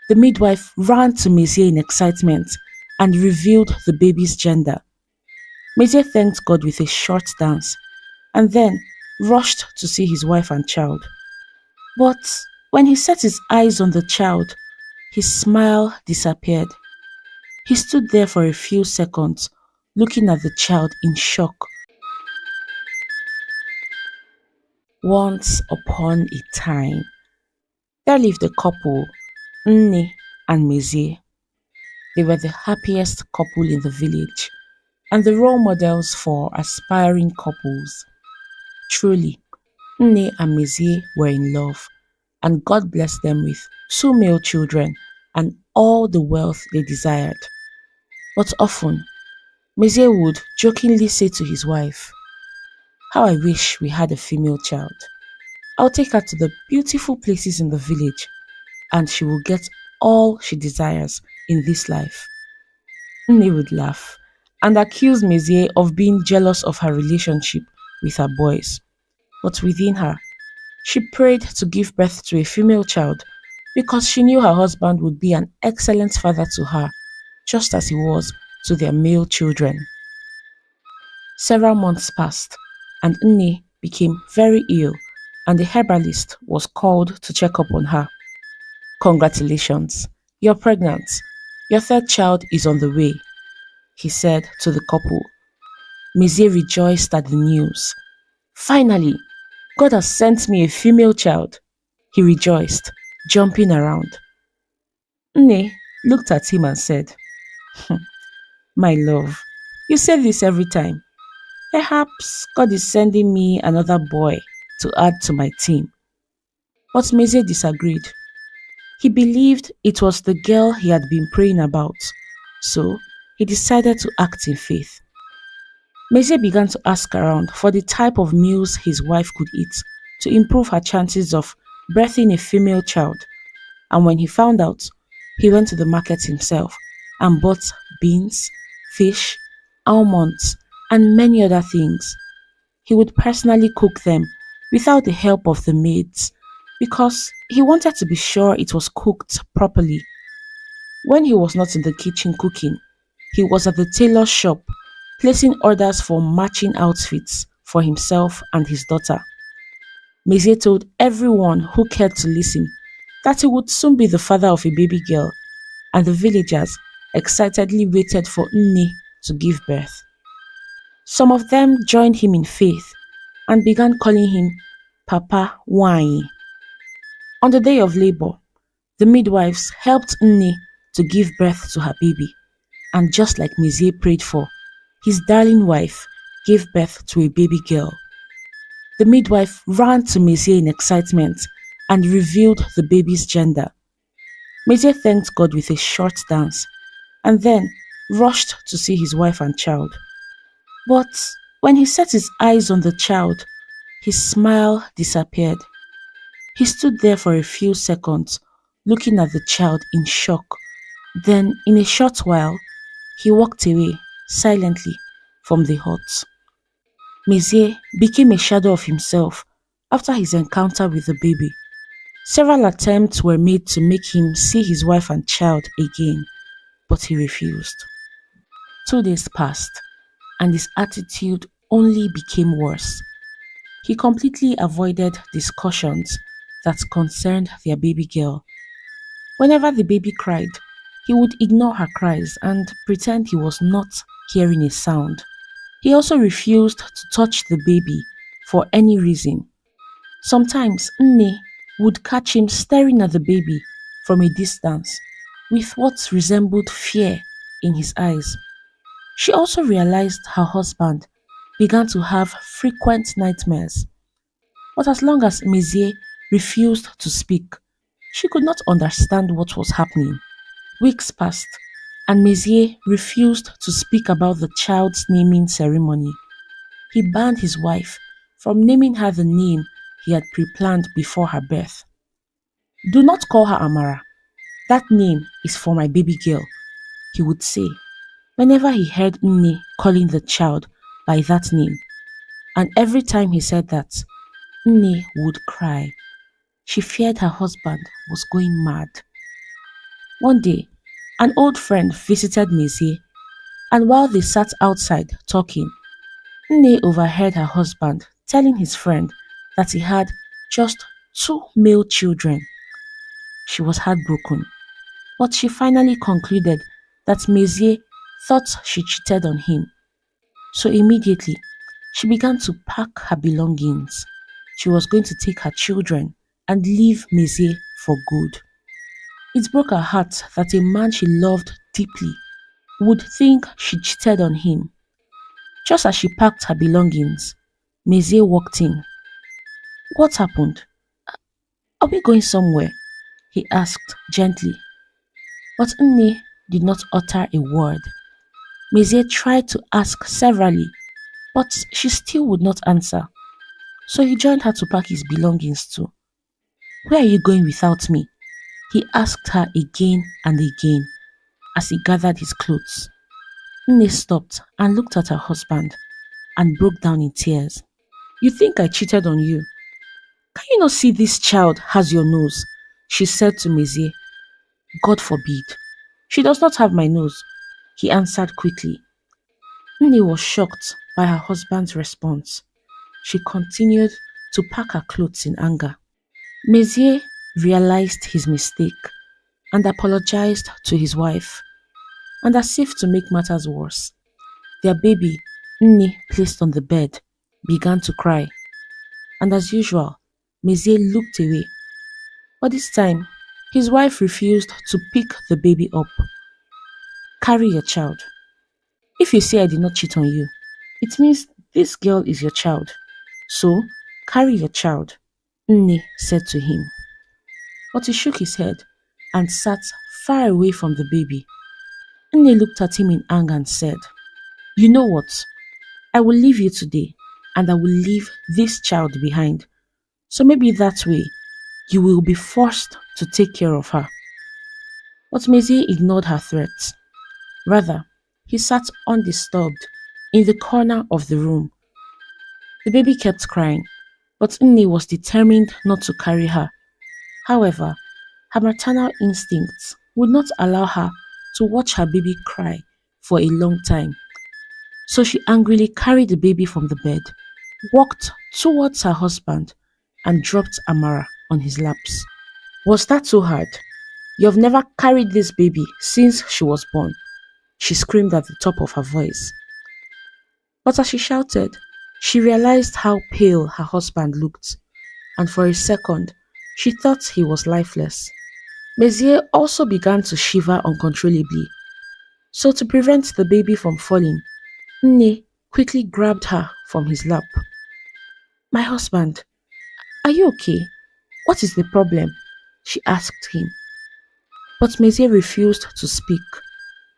The midwife ran to Messier in excitement and revealed the baby's gender. Messier thanked God with a short dance and then rushed to see his wife and child. But when he set his eyes on the child, his smile disappeared. He stood there for a few seconds, looking at the child in shock. Once upon a time, there lived a couple, Nne and Messier. They were the happiest couple in the village and the role models for aspiring couples. Truly, Nne and Messier were in love, and God blessed them with two male children and all the wealth they desired. But often, Messier would jokingly say to his wife, "How I wish we had a female child. I'll take her to the beautiful places in the village and she will get all she desires in this life." Nne would laugh and accuse Messier of being jealous of her relationship with her boys. But within her, she prayed to give birth to a female child because she knew her husband would be an excellent father to her, just as he was to their male children. Several months passed, and Nne became very ill, and the herbalist was called to check up on her. "Congratulations, you're pregnant. Your third child is on the way," he said to the couple. Messier rejoiced at the news. "Finally, God has sent me a female child," he rejoiced, jumping around. Nne looked at him and said, "My love, you say this every time. Perhaps God is sending me another boy to add to my team." But Messier disagreed. He believed it was the girl he had been praying about, so he decided to act in faith. Messier began to ask around for the type of meals his wife could eat to improve her chances of birthing a female child, and when he found out, he went to the market himself and bought beans, fish, almonds, and many other things. He would personally cook them without the help of the maids because he wanted to be sure it was cooked properly. When he was not in the kitchen cooking, he was at the tailor's shop placing orders for matching outfits for himself and his daughter. Messier told everyone who cared to listen that he would soon be the father of a baby girl, and the villagers excitedly waited for Nne to give birth. Some of them joined him in faith and began calling him Papa Wine. On the day of labor, the midwives helped Nne to give birth to her baby, and just like Messier prayed for, his darling wife gave birth to a baby girl. The midwife ran to Messier in excitement and revealed the baby's gender. Messier thanked God with a short dance and then rushed to see his wife and child. But when he set his eyes on the child, his smile disappeared. He stood there for a few seconds, looking at the child in shock. Then, in a short while, he walked away silently from the hut. Messier became a shadow of himself after his encounter with the baby. Several attempts were made to make him see his wife and child again, but he refused. 2 days passed, and his attitude only became worse. He completely avoided discussions that concerned their baby girl. Whenever the baby cried, he would ignore her cries and pretend he was not hearing a sound. He also refused to touch the baby for any reason. Sometimes Nne would catch him staring at the baby from a distance with what resembled fear in his eyes. She also realized her husband began to have frequent nightmares. But as long as Messier refused to speak, she could not understand what was happening. Weeks passed, and Messier refused to speak about the child's naming ceremony. He banned his wife from naming her the name he had pre-planned before her birth. "Do not call her Amara. That name is for my baby girl," he would say whenever he heard Nne calling the child by that name. And every time he said that, Nne would cry. She feared her husband was going mad. One day, an old friend visited Mézier, and while they sat outside talking, Nne overheard her husband telling his friend that he had just two male children. She was heartbroken, but she finally concluded that Mézier thought she cheated on him. So immediately, she began to pack her belongings. She was going to take her children and leave Mézier for good. It broke her heart that a man she loved deeply would think she cheated on him. Just as she packed her belongings, Mézier walked in. What happened? Are we going somewhere? He asked gently. But Nne did not utter a word. Mézier tried to ask severally, but she still would not answer. So he joined her to pack his belongings too. Where are you going without me? He asked her again and again as he gathered his clothes. Nne stopped and looked at her husband and broke down in tears. You think I cheated on you? Can you not see this child has your nose? She said to Mézier. God forbid. She does not have my nose, he answered quickly. Nne was shocked by her husband's response. She continued to pack her clothes in anger. Mézier realized his mistake and apologized to his wife. And as if to make matters worse, their baby, Nne, placed on the bed, began to cry. And as usual, Mézier looked away. But this time, his wife refused to pick the baby up. Carry your child. If you say I did not cheat on you, it means this girl is your child. So, carry your child, Nne said to him. But he shook his head and sat far away from the baby. Nne looked at him in anger and said, You know what? I will leave you today and I will leave this child behind. So maybe that way you will be forced to take care of her. But Mézier ignored her threats. Rather, he sat undisturbed in the corner of the room. The baby kept crying, but Nne was determined not to carry her. However, her maternal instincts would not allow her to watch her baby cry for a long time. So she angrily carried the baby from the bed, walked towards her husband, and dropped Amara on his laps. Was that so hard? You have never carried this baby since she was born, she screamed at the top of her voice. But as she shouted, she realized how pale her husband looked, and for a second, she thought he was lifeless. Mézier also began to shiver uncontrollably. So to prevent the baby from falling, Nne quickly grabbed her from his lap. My husband, are you okay? What is the problem? She asked him. But Mézier refused to speak.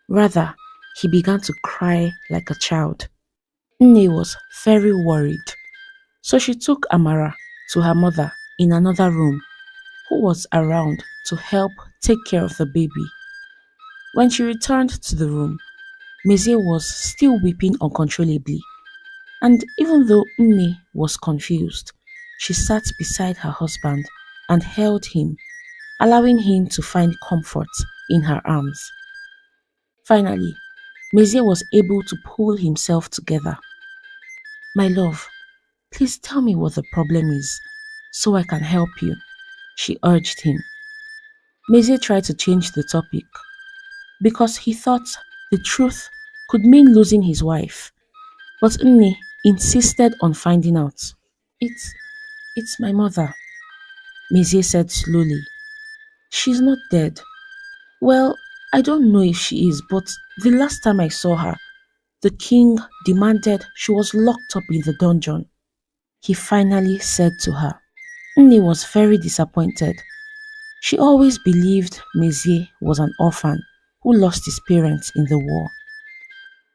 Rather, he began to cry like a child. Nne was very worried. So she took Amara to her mother in another room, who was around to help take care of the baby. When she returned to the room, Mézier was still weeping uncontrollably. And even though Nne was confused, she sat beside her husband and held him, allowing him to find comfort in her arms. Finally, Mézier was able to pull himself together. My love, please tell me what the problem is, so I can help you, she urged him. Mézier tried to change the topic, because he thought the truth could mean losing his wife. But Nne insisted on finding out. It's my mother, Mézier said slowly. She's not dead. Well, I don't know if she is, but the last time I saw her, the king demanded she was locked up in the dungeon, he finally said to her. Nne was very disappointed. She always believed Mézier was an orphan who lost his parents in the war.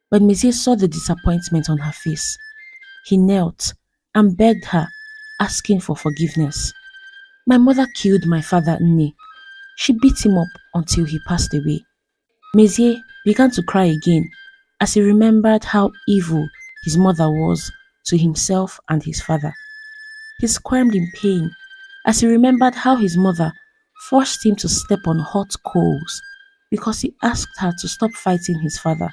When Mézier saw the disappointment on her face, he knelt and begged her, asking for forgiveness. My mother killed my father, Nne. She beat him up until he passed away. Mézier began to cry again as he remembered how evil his mother was to himself and his father. He squirmed in pain as he remembered how his mother forced him to step on hot coals because he asked her to stop fighting his father.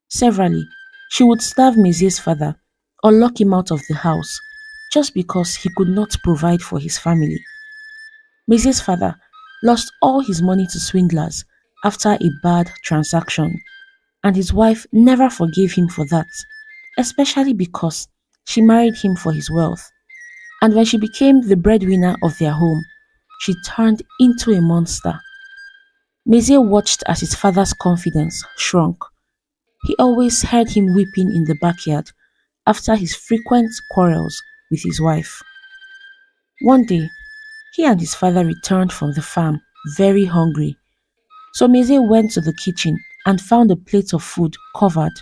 Severally, she would starve Mezier's father or lock him out of the house just because he could not provide for his family. Mezier's father lost all his money to swindlers after a bad transaction, and his wife never forgave him for that, especially because she married him for his wealth. And when she became the breadwinner of their home, she turned into a monster. Mezier watched as his father's confidence shrunk. He always heard him weeping in the backyard after his frequent quarrels with his wife. One day, he and his father returned from the farm very hungry, so Mezier went to the kitchen and found a plate of food covered.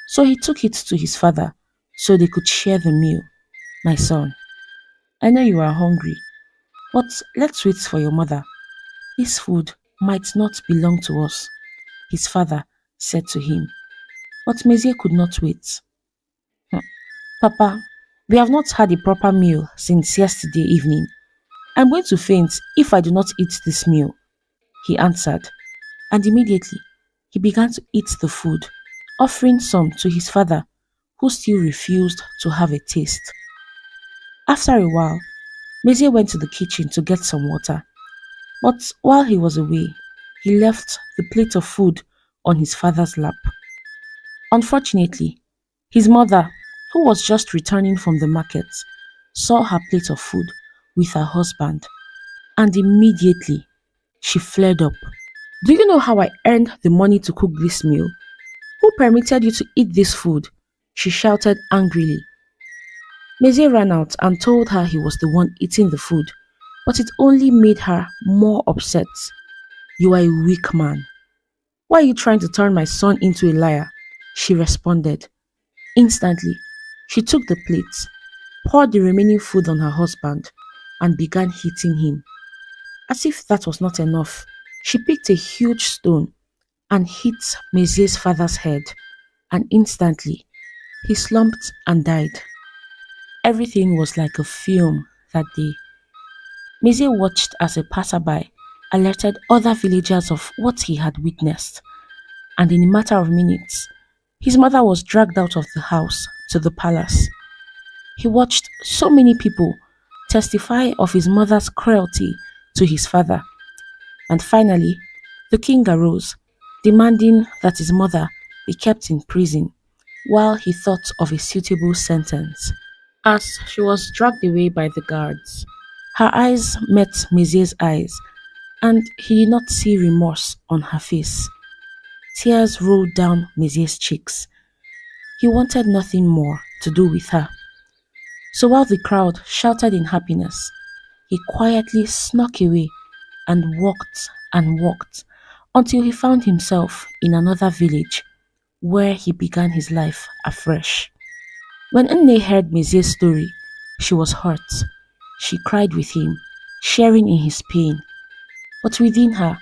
So he took it to his father so they could share the meal. My son, I know you are hungry, but let's wait for your mother. This food might not belong to us, his father said to him. But Mezier could not wait. "Hmm, Papa, we have not had a proper meal since yesterday evening. I'm going to faint if I do not eat this meal," he answered, and immediately he began to eat the food, offering some to his father, who still refused to have a taste. After a while, Mezier went to the kitchen to get some water, but while he was away, he left the plate of food on his father's lap. Unfortunately, his mother, who was just returning from the market, saw her plate of food with her husband, and immediately she flared up. "Do you know how I earned the money to cook this meal? Who permitted you to eat this food?" she shouted angrily. Mezier ran out and told her he was the one eating the food, but it only made her more upset. "You are a weak man. Why are you trying to turn my son into a liar?" she responded. Instantly, she took the plate, poured the remaining food on her husband, and began hitting him. As if that was not enough, she picked a huge stone and hit Mezier's father's head, and instantly he slumped and died. Everything was like a film that day. Mezier watched as a passerby alerted other villagers of what he had witnessed, and in a matter of minutes, his mother was dragged out of the house to the palace. He watched so many people testify of his mother's cruelty to his father, and finally, the king arose, demanding that his mother be kept in prison while he thought of a suitable sentence. As she was dragged away by the guards, her eyes met Mezier's eyes, and he did not see remorse on her face. Tears rolled down Mezier's cheeks. He wanted nothing more to do with her. So while the crowd shouted in happiness, he quietly snuck away and walked until he found himself in another village where he began his life afresh. When Nne heard Mezier's story, she was hurt. She cried with him, sharing in his pain. But within her,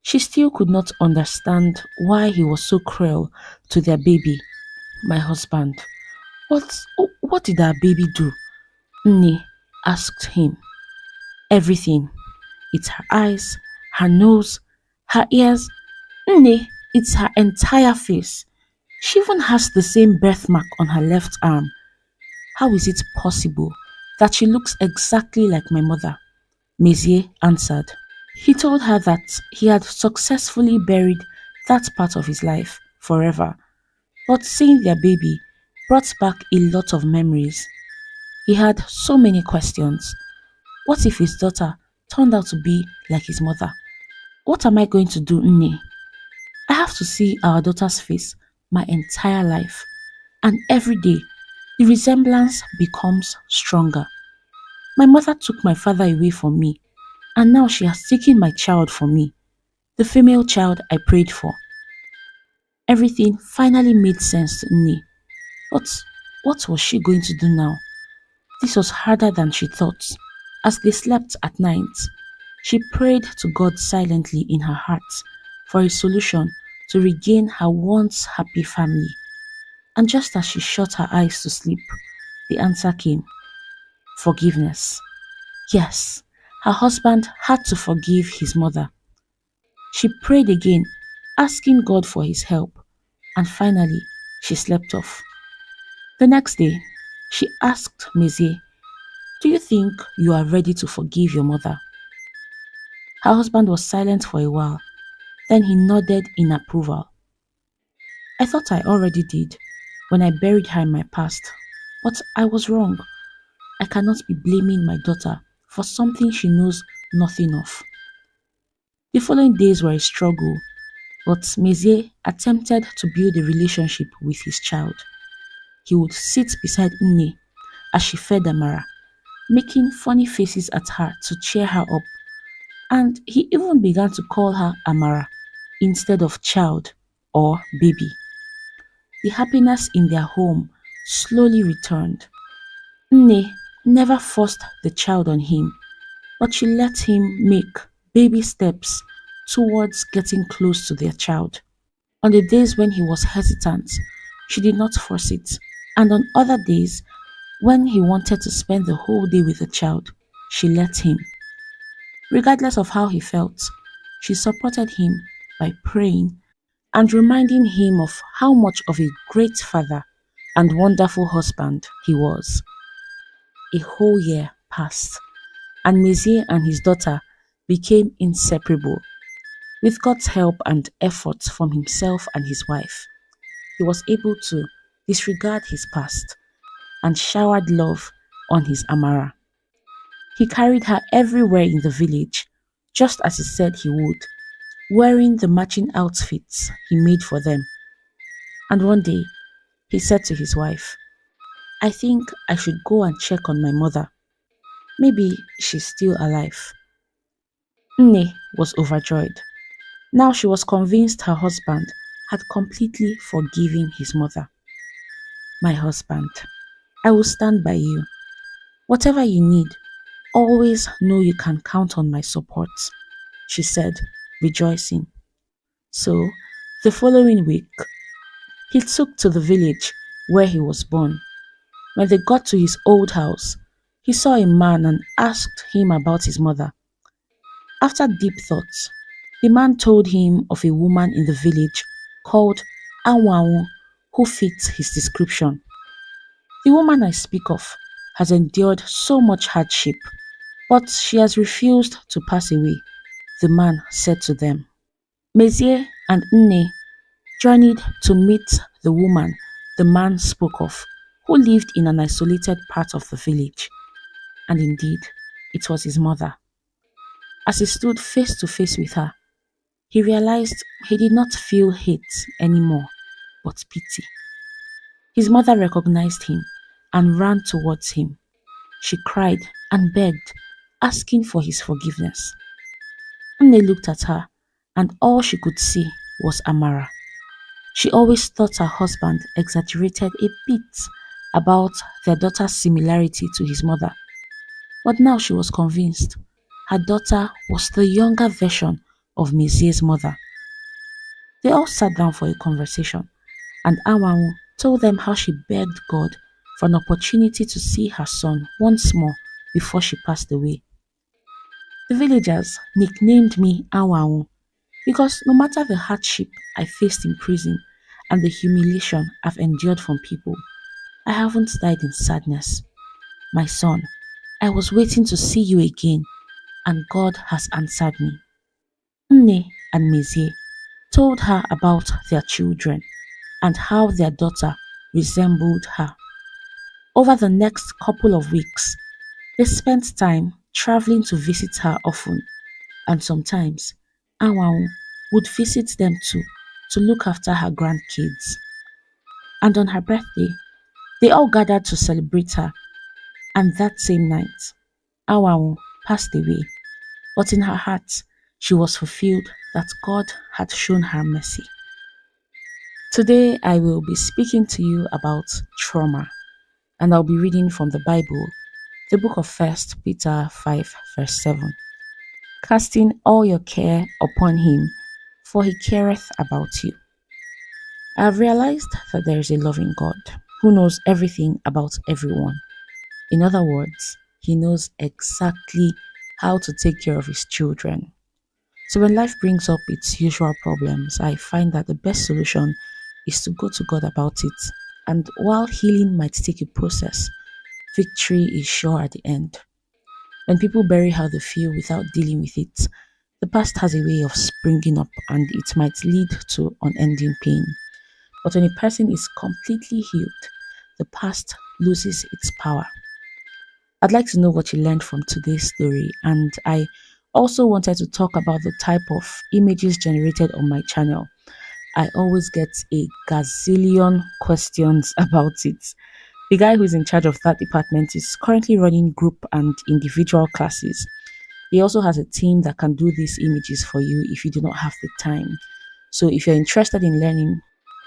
she still could not understand why he was so cruel to their baby. "My husband, what, what did our baby do?" Nne asked him. "Everything. It's her eyes, her nose, her ears. Nne, it's her entire face. She even has the same birthmark on her left arm. How is it possible that she looks exactly like my mother?" Mezier answered. He told her that he had successfully buried that part of his life forever, but seeing their baby brought back a lot of memories. He had so many questions. What if his daughter turned out to be like his mother? What am I going to do, Nne? I have to see our daughter's face my entire life, and every day the resemblance becomes stronger. My mother took my father away from me, and now she has taken my child from me, the female child I prayed for. Everything finally made sense to Nne, but what was she going to do now? This was harder than she thought. As they slept at night, she prayed to God silently in her heart for a solution to regain her once happy family. And just as she shut her eyes to sleep, the answer came: forgiveness. Yes, her husband had to forgive his mother. She prayed again, asking God for his help, and finally she slept off. The next day, she asked Mezier, "Do you think you are ready to forgive your mother?" Her husband was silent for a while, then he nodded in approval. "I thought I already did when I buried her in my past, but I was wrong. I cannot be blaming my daughter for something she knows nothing of." The following days were a struggle, but Mezier attempted to build a relationship with his child. He would sit beside Nne as she fed Amara, making funny faces at her to cheer her up, and he even began to call her Amara instead of child or baby. The happiness in their home slowly returned. Nne never forced the child on him, but she let him make baby steps towards getting close to their child. On the days when he was hesitant, she did not force it, and on other days, when he wanted to spend the whole day with the child, she let him. Regardless of how he felt, she supported him by praying and reminding him of how much of a great father and wonderful husband he was. A whole year passed, and Mezier and his daughter became inseparable. With God's help and efforts from himself and his wife, he was able to disregard his past and showered love on his Amara. He carried her everywhere in the village, just as he said he would, wearing the matching outfits he made for them. And one day, he said to his wife, "I think I should go and check on my mother. Maybe she's still alive." Nne was overjoyed. Now she was convinced her husband had completely forgiven his mother. "My husband, I will stand by you. Whatever you need, always know you can count on my support," she said, rejoicing. So, the following week, he took to the village where he was born. When they got to his old house, he saw a man and asked him about his mother. After deep thought, the man told him of a woman in the village called Anwanwu who fits his description. "The woman I speak of has endured so much hardship, but she has refused to pass away," the man said to them. Mezier and Nne journeyed to meet the woman the man spoke of, who lived in an isolated part of the village. And indeed, it was his mother. As he stood face to face with her, he realized he did not feel hate anymore, but pity. His mother recognized him and ran towards him. She cried and begged, asking for his forgiveness. Nne looked at her, and all she could see was Amara. She always thought her husband exaggerated a bit about their daughter's similarity to his mother, but now she was convinced her daughter was the younger version of Mezier's mother. They all sat down for a conversation, and Anwanwu told them how she begged God for an opportunity to see her son once more before she passed away. The villagers nicknamed me Anwanwu because no matter the hardship I faced in prison and the humiliation I've endured from people, I haven't died in sadness. My son, I was waiting to see you again, and God has answered me." Nne and Mezier told her about their children and how their daughter resembled her. Over the next couple of weeks, they spent time traveling to visit her often, and sometimes Anwanwu would visit them too to look after her grandkids. And on her birthday, they all gathered to celebrate her, and that same night, Anwanwu passed away, but in her heart, she was fulfilled that God had shown her mercy. Today, I will be speaking to you about trauma, and I'll be reading from the Bible, the book of 1 Peter 5, verse 7. "Casting all your care upon him, for he careth about you." I have realized that there is a loving God who knows everything about everyone. In other words, he knows exactly how to take care of his children. So when life brings up its usual problems, I find that the best solution is to go to God about it. And while healing might take a process, victory is sure at the end. When people bury how they feel without dealing with it, the past has a way of springing up and it might lead to unending pain. But when a person is completely healed, the past loses its power. I'd like to know what you learned from today's story, and I also wanted to talk about the type of images generated on my channel. I always get a gazillion questions about it. The guy who is in charge of that department is currently running group and individual classes. He also has a team that can do these images for you if you do not have the time. So if you're interested in learning,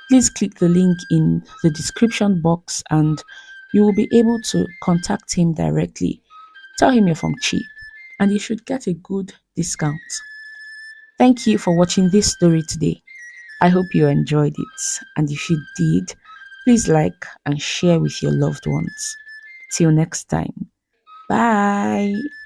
please click the link in the description box and you will be able to contact him directly. Tell him you're from Chi and you should get a good discount. Thank you for watching this story today. I hope you enjoyed it, and if you did, please like and share with your loved ones. Till next time, bye.